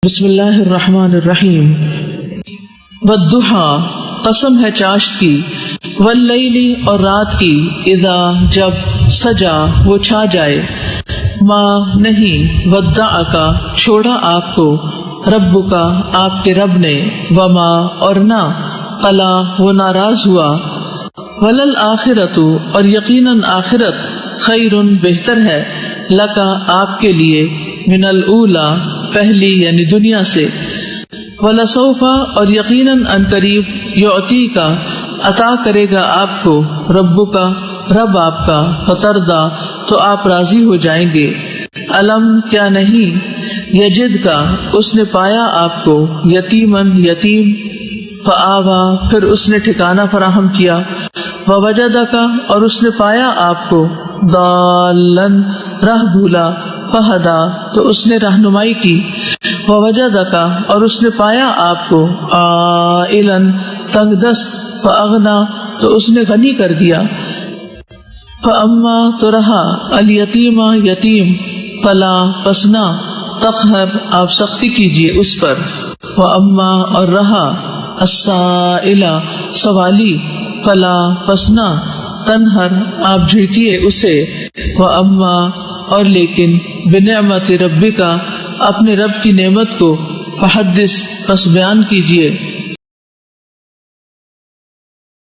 بسم اللہ الرحمن الرحیم۔ والضحیٰ قسم ہے چاشت کی، واللیل اور رات کی، اذا جب سجا وہ چھا جائے، ما نہیں، ودعک چھوڑا آپ کو، ربک آپ کے رب نے، وما اور نہ، قلا وہ ناراض ہوا، وللآخرۃ اور یقیناً آخرت، خیر بہتر ہے، لکا آپ کے لیے، من الاولی پہلی یعنی دنیا سے، ولسوف اور یقیناً ان قریب، یعطیک عطا کرے گا آپ کو، ربک رب آپ کا، فترضی تو آپ راضی ہو جائیں گے، علم کیا نہیں، یجد کا اس نے پایا آپ کو، یتیمن یتیم، فآوی پھر اس نے ٹھکانہ فراہم کیا، ووجدک اور اس نے پایا آپ کو، ضالن راہ بھولا، فہدا تو اس نے رہنمائی کی، ووجدک اور اس نے پایا آپ کو، عائلن تنگ دست، فاغنا تو اس نے غنی کر دیا، فاما تو رہا، الیتیم یتیم، فلا پسنا، تقہر آپ سختی کیجیے اس پر، واما اور رہا، السائل سوالی، فلا پسنا، تنہر آپ جھڑکیے اسے، واما اور لیکن، بنعمت ربک اپنے رب کی نعمت کو، فحدث پس بیان کیجیے،